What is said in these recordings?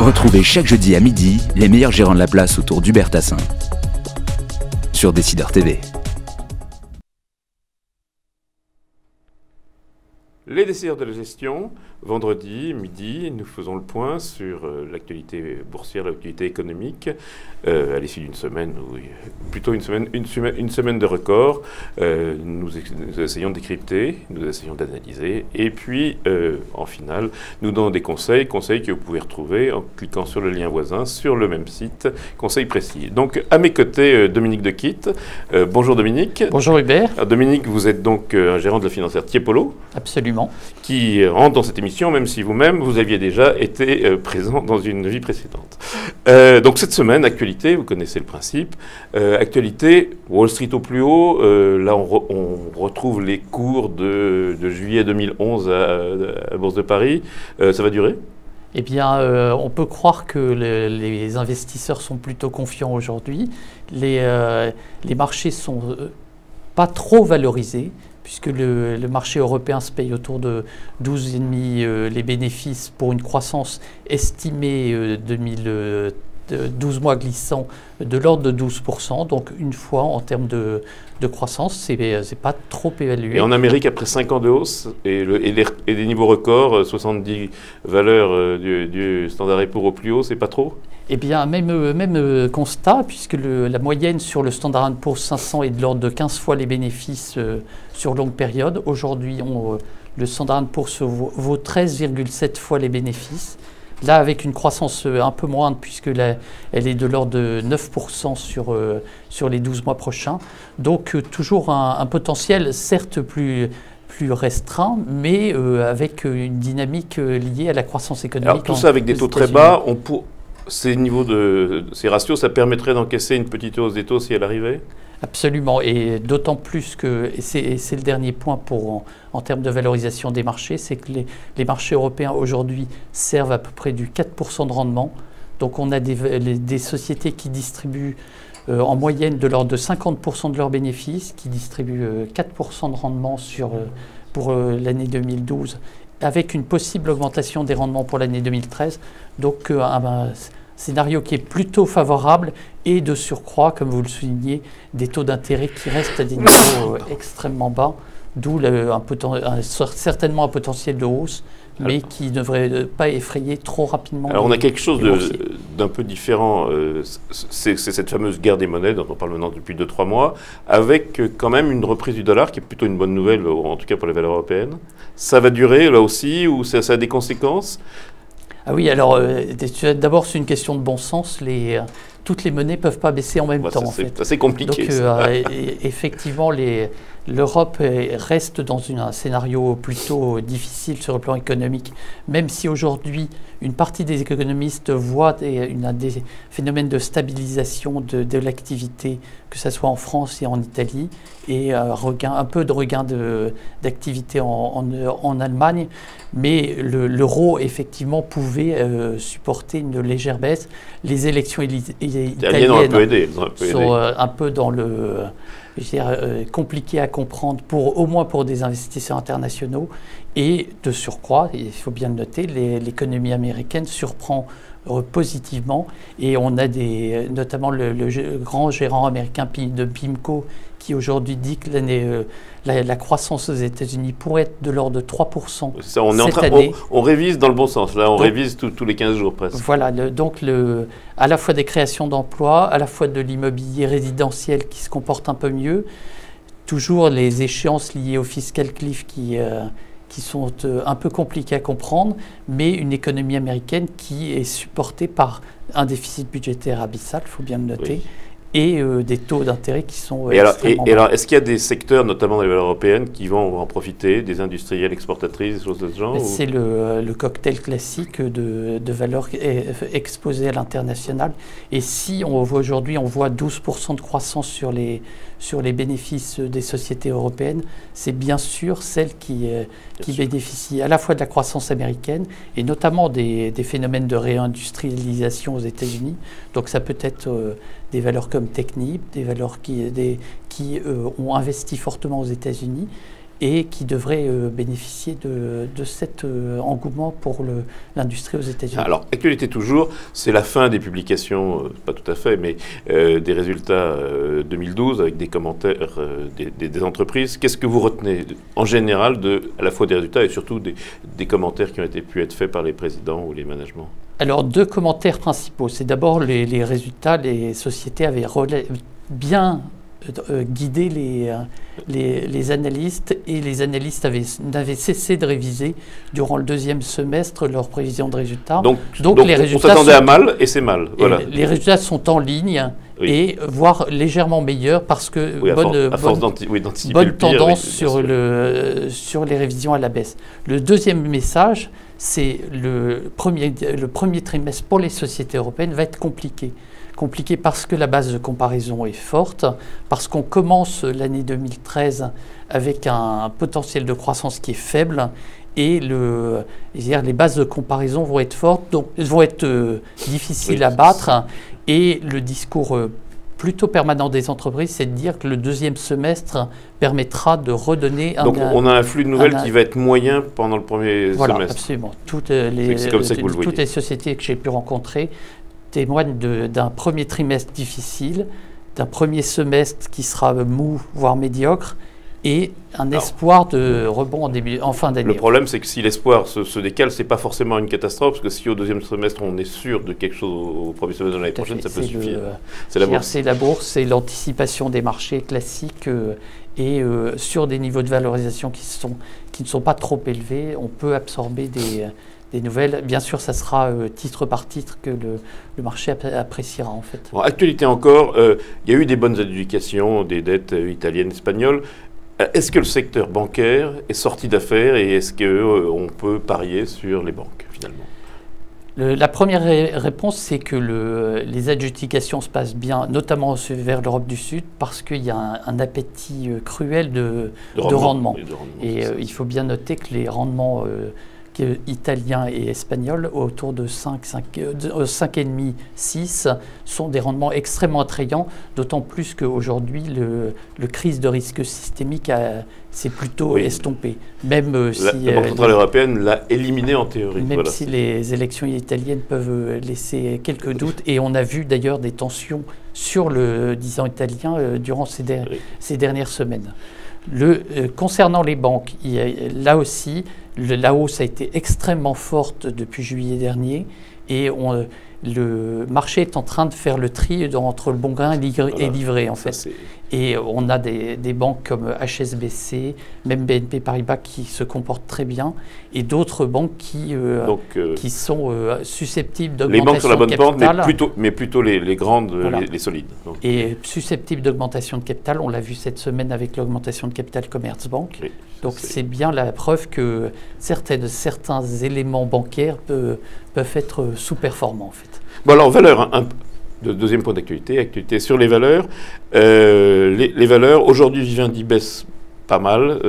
Retrouvez chaque jeudi à midi les meilleurs gérants de la place autour d'Hubert Tassin sur Décideur TV. Les décideurs de la gestion, vendredi, midi, nous faisons le point sur l'actualité boursière, l'actualité économique, à l'issue d'une semaine, ou plutôt une semaine de record. Nous essayons de décrypter, nous essayons d'analyser, et puis, en finale, nous donnons des conseils que vous pouvez retrouver en cliquant sur le lien voisin sur le même site, conseils précis. Donc, à mes côtés, Dominique Dequitte. Bonjour Dominique. Bonjour Hubert. Alors, Dominique, vous êtes donc un gérant de la financière Tiepolo. Absolument. Qui rentre dans cette émission, même si vous-même, vous aviez déjà été présent dans une vie précédente. Donc cette semaine, actualité, vous connaissez le principe. Actualité, Wall Street au plus haut. Là, on retrouve les cours de juillet 2011 à la Bourse de Paris. Ça va durer ? Eh bien, on peut croire que les investisseurs sont plutôt confiants aujourd'hui. Les marchés sont pas trop valorisés, puisque le marché européen se paye autour de 12,5 les bénéfices pour une croissance estimée 12 mois glissants de l'ordre de 12%. Donc une fois en termes de croissance, c'est pas trop évalué. Et en Amérique, après 5 ans de hausse et des niveaux records, 70 valeurs du Standard & Poor's au plus haut, c'est pas trop ? Eh bien, même constat, puisque la moyenne sur le Standard & Poor's 500 est de l'ordre de 15 fois les bénéfices sur longue période. Aujourd'hui, le Standard & Poor's vaut 13,7 fois les bénéfices. Là, avec une croissance un peu moindre, puisque elle est de l'ordre de 9% sur les 12 mois prochains. Donc, toujours un potentiel, certes plus restreint, mais avec une dynamique liée à la croissance économique. Alors, tout ça avec des taux très bas, ces ratios, ça permettrait d'encaisser une petite hausse des taux si elle arrivait ? Absolument, et d'autant plus que, et c'est le dernier point en termes de valorisation des marchés, c'est que les marchés européens aujourd'hui servent à peu près du 4% de rendement. Donc on a des sociétés qui distribuent en moyenne de l'ordre de 50% de leurs bénéfices, qui distribuent 4% de rendement pour l'année 2012, avec une possible augmentation des rendements pour l'année 2013. Donc un scénario qui est plutôt favorable et de surcroît, comme vous le soulignez, des taux d'intérêt qui restent à des niveaux extrêmement bas, d'où certainement un potentiel de hausse, mais qui ne devrait pas effrayer trop rapidement. Alors on a quelque chose d'un peu différent, c'est cette fameuse guerre des monnaies dont on parle maintenant depuis 2-3 mois, avec quand même une reprise du dollar qui est plutôt une bonne nouvelle, en tout cas pour les valeurs européennes. Ça va durer là aussi ou ça a des conséquences ? Ah oui, alors d'abord c'est une question de bon sens. Toutes les monnaies ne peuvent pas baisser en même temps. C'est assez compliqué. Donc effectivement, l'Europe reste dans un scénario plutôt difficile sur le plan économique, même si aujourd'hui une partie des économistes voient des phénomènes de stabilisation de l'activité, que ce soit en France et en Italie, et un peu de regain d'activité en Allemagne. Mais l'euro, effectivement, pouvait supporter une légère baisse. Les élections italiennes ont un peu aidé, sont un peu dans compliqué à comprendre, au moins pour des investisseurs internationaux. Et de surcroît, il faut bien le noter, l'économie américaine surprend positivement. Et on a notamment le grand gérant américain de PIMCO qui aujourd'hui dit que la croissance aux États-Unis pourrait être de l'ordre de 3% ça, cette année. On révise dans le bon sens. Là, on révise tous les 15 jours presque. Voilà, à la fois des créations d'emplois, à la fois de l'immobilier résidentiel qui se comporte un peu mieux, toujours les échéances liées au fiscal cliff qui sont un peu compliquées à comprendre, mais une économie américaine qui est supportée par un déficit budgétaire abyssal, il faut bien le noter. Oui. Et des taux d'intérêt qui sont extrêmement bas. Alors, est-ce qu'il y a des secteurs, notamment dans les valeurs européennes, qui vont en profiter, des industriels exportatrices, des choses de ce genre ? C'est le cocktail classique de valeurs exposées à l'international. Et si on voit aujourd'hui, on voit 12% de croissance sur les bénéfices des sociétés européennes, c'est bien sûr celles qui bénéficient à la fois de la croissance américaine et notamment des phénomènes de réindustrialisation aux États-Unis. Donc ça peut être des valeurs comme Technip, des valeurs qui ont investi fortement aux États-Unis et qui devrait bénéficier de cet engouement pour l'industrie aux États-Unis. Alors, actualité toujours, c'est la fin des publications, pas tout à fait, mais des résultats 2012 avec des commentaires des entreprises. Qu'est-ce que vous retenez en général à la fois des résultats et surtout des commentaires qui ont pu être faits par les présidents ou les managements? Alors, deux commentaires principaux. C'est d'abord les résultats. Les sociétés avaient bien guidé les analystes, et les analystes n'avaient cessé de réviser durant le deuxième semestre leurs prévisions de résultats. Donc les résultats on s'attendait à mal et c'est mal. Voilà. Les résultats sont en ligne, oui, et voire légèrement meilleurs parce que oui, bonne tendance sur les révisions à la baisse. Le deuxième message, c'est le premier trimestre pour les sociétés européennes va être compliqué. Compliqué parce que la base de comparaison est forte, parce qu'on commence l'année 2013 avec un potentiel de croissance qui est faible, et les bases de comparaison vont être fortes, donc vont être difficiles à battre, et le discours plutôt permanent des entreprises, c'est de dire que le deuxième semestre permettra de redonner Donc on a un flux de nouvelles qui va être moyen pendant le premier semestre. Voilà, absolument. Toutes les sociétés que j'ai pu rencontrer témoignent d'un premier trimestre difficile, d'un premier semestre qui sera mou, voire médiocre, et un espoir de rebond en fin d'année. Le problème, c'est que si l'espoir se décale, ce n'est pas forcément une catastrophe, parce que si au deuxième semestre, on est sûr de quelque chose au premier semestre de l'année prochaine, ça peut suffire. C'est la bourse. C'est la bourse, c'est l'anticipation des marchés classiques, et sur des niveaux de valorisation qui ne sont pas trop élevés, on peut absorber des nouvelles. Bien sûr, ça sera titre par titre que le marché appréciera en fait. Bon, actualité encore, il y a eu des bonnes adjudications des dettes italiennes, espagnoles. Est-ce que le secteur bancaire est sorti d'affaires et est-ce qu'on peut parier sur les banques finalement? La première réponse, c'est que les adjudications se passent bien, notamment vers l'Europe du Sud, parce qu'il y a un appétit cruel de rendement. Et il faut bien noter que les rendements italiens et espagnols, autour de 5,5, 6, sont des rendements extrêmement attrayants, d'autant plus qu'aujourd'hui, le crise de risque systémique s'est plutôt estompé. Même si la Banque centrale européenne l'a éliminé en théorie. Même si les élections italiennes peuvent laisser quelques doutes, et on a vu d'ailleurs des tensions sur le 10 ans italien durant ces dernières semaines. Concernant les banques, là aussi, la hausse a été extrêmement forte depuis juillet dernier, et le marché est en train de faire le tri entre le bon grain et livré en fait. Et on a des banques comme HSBC, même BNP Paribas qui se comportent très bien, et d'autres banques qui sont susceptibles d'augmentation de capital. Les banques sur la bonne pente, mais plutôt les grandes, voilà, les solides. Donc. Et susceptibles d'augmentation de capital, on l'a vu cette semaine avec l'augmentation de capital Commerzbank. Oui, donc c'est bien la preuve que certains éléments bancaires peuvent être sous-performants en fait. Bon alors, valeurs, deuxième point actualité sur les valeurs. Les valeurs, aujourd'hui, Vivendi baisse pas mal.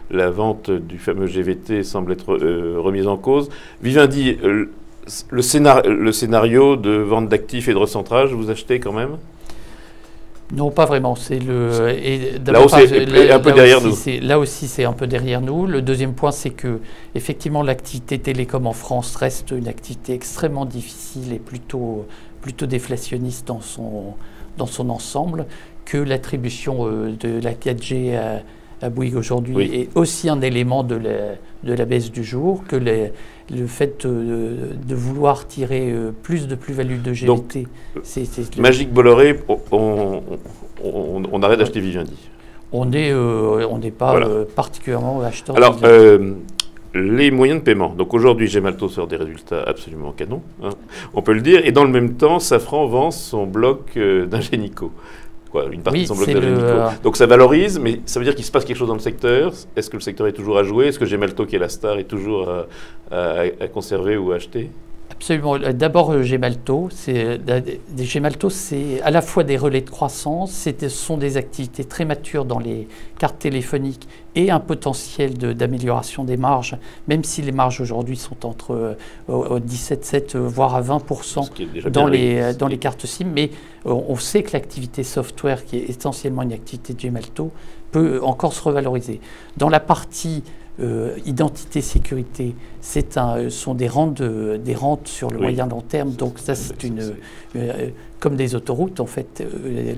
La vente du fameux GVT semble être remise en cause. Vivendi, le scénario de vente d'actifs et de recentrage, vous achetez quand même? Non, pas vraiment. Là aussi, c'est un peu derrière nous. Là aussi, c'est un peu derrière nous. Le deuxième point, c'est que effectivement, l'activité télécom en France reste une activité extrêmement difficile et plutôt déflationniste dans son ensemble, que l'attribution de la 4G à Bouygues aujourd'hui est aussi un élément de la baisse du jour, que le fait de vouloir tirer plus de plus-value de GVT. Donc, Magic Bolloré, on arrête d'acheter Vivendi. On n'est pas particulièrement acheteur de Vivendi. Alors, les moyens de paiement. Donc aujourd'hui, Gemalto sort des résultats absolument canons, hein, on peut le dire, et dans le même temps, Safran vend son bloc d'Ingenico. Une partie de son bloc d'Ingenico. Donc ça valorise, mais ça veut dire qu'il se passe quelque chose dans le secteur. Est-ce que le secteur est toujours à jouer? Est-ce que Gemalto, qui est la star, est toujours à conserver ou à acheter? Absolument. D'abord, Gemalto. Gemalto, c'est à la fois des relais de croissance, ce sont des activités très matures dans les cartes téléphoniques et un potentiel d'amélioration des marges, même si les marges aujourd'hui sont entre 17,7 voire à 20% dans les cartes SIM. Mais on sait que l'activité software, qui est essentiellement une activité de Gemalto, peut encore se revaloriser. Dans la partie identité, sécurité, sont des rentes sur le moyen long terme. Donc ça, c'est comme des autoroutes, en fait,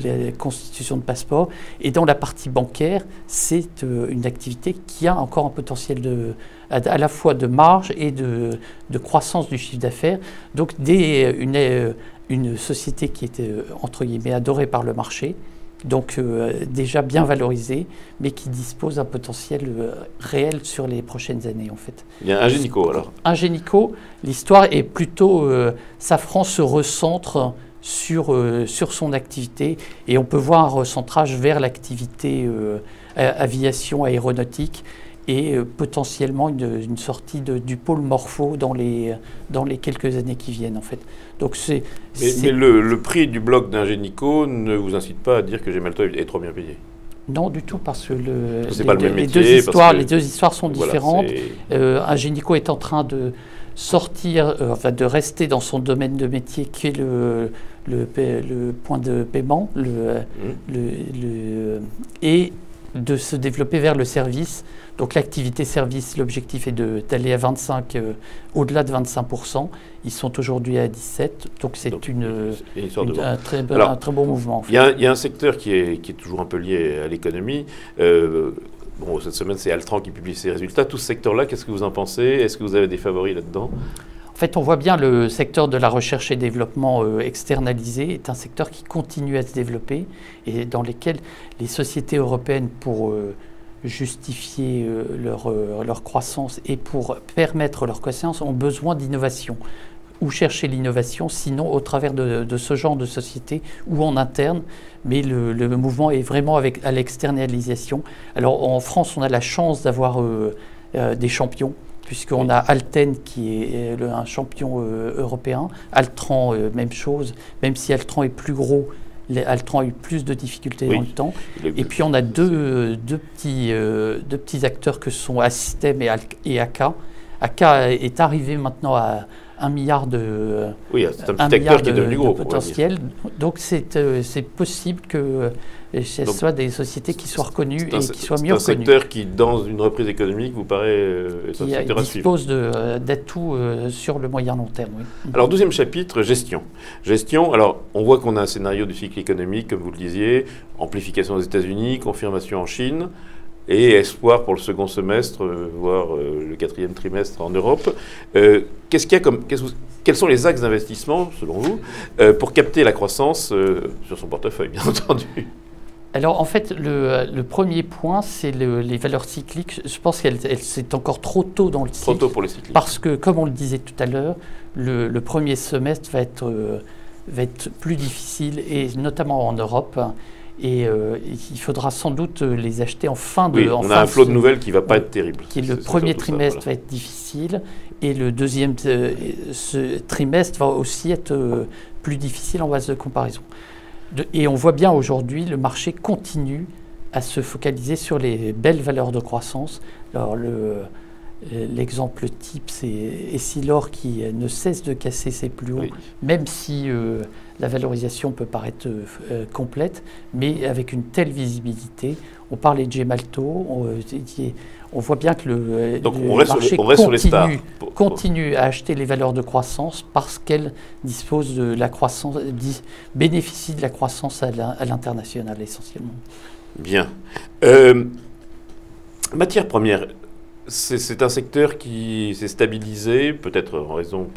la constitution de passeport. Et dans la partie bancaire, c'est une activité qui a encore un potentiel à la fois de marge et de croissance du chiffre d'affaires. Donc une société qui était, entre guillemets, adorée par le marché, donc déjà bien valorisé, mais qui dispose d'un potentiel réel sur les prochaines années en fait. Il y a Ingenico alors. Ingenico, l'histoire est plutôt, Safran se recentre sur son activité et on peut voir un recentrage vers l'activité aviation aéronautique et potentiellement une sortie du pôle morpho dans les quelques années qui viennent en fait. Donc mais le prix du bloc d'Ingenico ne vous incite pas à dire que Gemalto est trop bien payé? Non, du tout, parce que les deux histoires sont différentes. Ingenico est en train de sortir, de rester dans son domaine de métier qui est le point de paiement et de se développer vers le service. Donc l'activité service, l'objectif est d'aller à au-delà de 25%. Ils sont aujourd'hui à 17%, donc c'est un très bon mouvement. En fait. Il y a un secteur qui est toujours un peu lié à l'économie. Cette semaine, c'est Altran qui publie ses résultats. Tout ce secteur-là, qu'est-ce que vous en pensez? Est-ce que vous avez des favoris là-dedans? En fait, on voit bien le secteur de la recherche et développement externalisé est un secteur qui continue à se développer et dans lequel les sociétés européennes, pour justifier leur croissance et pour permettre leur croissance, ont besoin d'innovation. Où chercher l'innovation, sinon au travers de ce genre de société ou en interne, mais le mouvement est vraiment à l'externalisation. Alors en France, on a la chance d'avoir des champions, puisqu'on a Alten qui est un champion européen, Altran, même chose, même si Altran est plus gros, Altran a eu plus de difficultés dans le temps. Et puis on a deux petits acteurs que sont Assystem et AK. AK est arrivé maintenant à 1 milliard de c'est un petit acteur qui est devenu gros, potentiel. Donc c'est possible que ce soit des sociétés qui soient reconnues et qui soient mieux reconnues. C'est un secteur qui, dans une reprise économique, vous paraît être un secteur à suivre. Qui dispose d'atouts sur le moyen long terme. Oui. Alors, deuxième chapitre, gestion. Gestion, alors, on voit qu'on a un scénario du cycle économique, comme vous le disiez, amplification aux États-Unis, confirmation en Chine, et espoir pour le second semestre, voire le 4e trimestre en Europe. Quels sont les axes d'investissement, selon vous, pour capter la croissance sur son portefeuille, bien entendu? Alors en fait, le premier point, c'est les valeurs cycliques. Je pense que c'est encore trop tôt dans le cycle. Trop tôt pour les cycliques. Parce que, comme on le disait tout à l'heure, le premier semestre va être plus difficile, et notamment en Europe. Et il faudra sans doute les acheter en fin de... on a un flot de nouvelles qui ne va pas être terrible. Le premier trimestre va être difficile, et le deuxième trimestre va aussi être plus difficile en base de comparaison. Et on voit bien aujourd'hui, le marché continue à se focaliser sur les belles valeurs de croissance. Alors l'exemple type, c'est Essilor qui ne cesse de casser ses plus hauts, même si la valorisation peut paraître complète, mais avec une telle visibilité. On parlait de Gemalto, on voit bien que le marché continue à acheter les valeurs de croissance parce qu'elles disposent de la croissance, bénéficient de la croissance à l'international essentiellement. Bien. Matières premières. C'est un secteur qui s'est stabilisé, peut-être en raison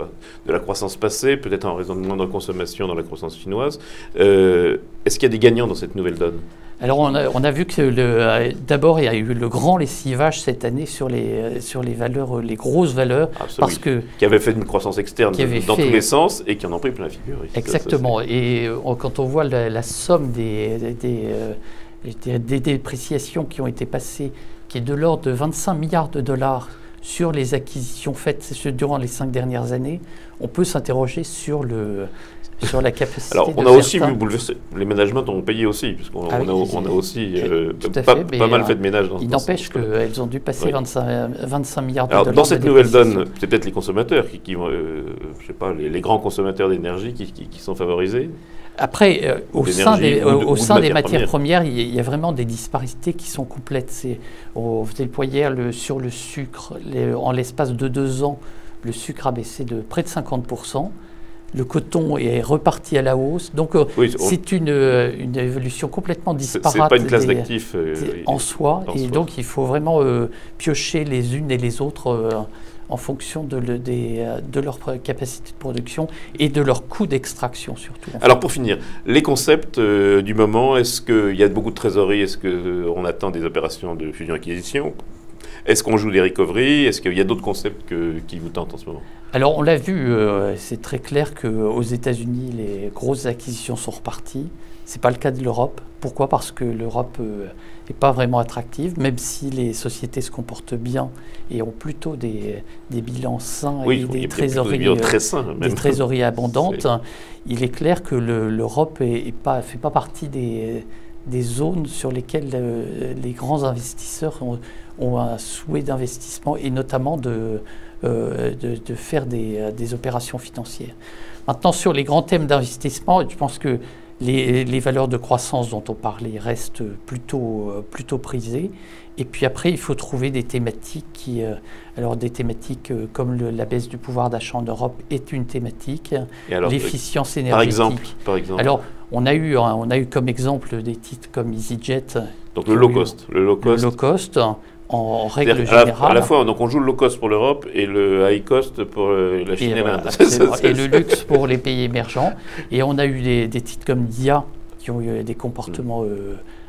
de la croissance passée, peut-être en raison de moindre consommation dans la croissance chinoise. Est-ce qu'il y a des gagnants dans cette nouvelle donne? Alors on a vu que d'abord il y a eu le grand lessivage cette année sur les valeurs, les grosses valeurs, parce que qui avait fait une croissance externe dans tous les sens et qui en ont pris plein la figure. Exactement. Et quand on voit la somme des dépréciations qui ont été passées, qui est de l'ordre de 25 milliards de dollars sur les acquisitions faites durant les 5 dernières années, on peut s'interroger sur la capacité. Alors, on a aussi vu bouleverser. Les ménagements ont payé aussi, puisqu'on on a aussi pas mal fait de ménage dans ce Il n'empêche qu'elles ont dû passer 25 milliards de Alors, dollars. dans cette nouvelle donne, c'est peut-être les consommateurs qui vont, je sais pas, les grands consommateurs d'énergie qui sont favorisés. Après, au sein des matières premières, il y a vraiment des disparités qui sont complètes. On faisait le point hier sur le sucre. En l'espace de 2 ans, le sucre a baissé de près de 50%. Le coton est reparti à la hausse. Donc, c'est une évolution complètement disparate. C'est pas une classe d'actifs en soi. Et donc, il faut vraiment piocher les unes et les autres en fonction de leur capacité de production et de leur coût d'extraction surtout. Alors pour finir, les concepts du moment, est-ce qu'il y a beaucoup de trésorerie? Est-ce qu'on attend des opérations de fusion-acquisition? Est-ce qu'on joue des recoveries? Est-ce qu'il y a d'autres concepts qui vous tentent en ce moment? Alors on l'a vu, c'est très clair qu'aux États-Unis, les grosses acquisitions sont reparties. Ce n'est pas le cas de l'Europe. Pourquoi? Parce que l'Europe n'est pas vraiment attractive, même si les sociétés se comportent bien et ont plutôt des bilans sains et des trésoreries abondantes. Il est clair que l'Europe ne fait pas partie des zones sur lesquelles les grands investisseurs ont un souhait d'investissement et notamment de faire des opérations financières. Maintenant, sur les grands thèmes d'investissement, je pense que les valeurs de croissance dont on parlait restent plutôt prisées. Et puis après, il faut trouver des thématiques comme la baisse du pouvoir d'achat en Europe est une thématique. L'efficience énergétique. Par exemple. Alors, on a eu comme exemple des titres comme EasyJet. Donc le low cost. Le low cost. En règle générale. À la fois, donc on joue le low cost pour l'Europe et le high cost pour la Chine et l'Inde. Et le luxe pour les pays émergents. Et on a eu des titres comme DIA qui ont eu des comportements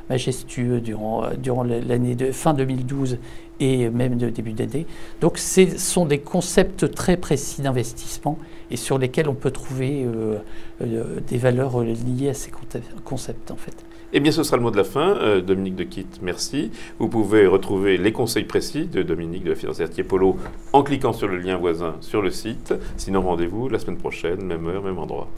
majestueux durant l'année de fin 2012 et même de début d'année. Donc ce sont des concepts très précis d'investissement et sur lesquels on peut trouver des valeurs liées à ces concepts en fait. Eh bien, ce sera le mot de la fin. Dominique de Quitte, merci. Vous pouvez retrouver les conseils précis de Dominique de la Financière Tiepolo en cliquant sur le lien voisin sur le site. Sinon, rendez-vous la semaine prochaine, même heure, même endroit.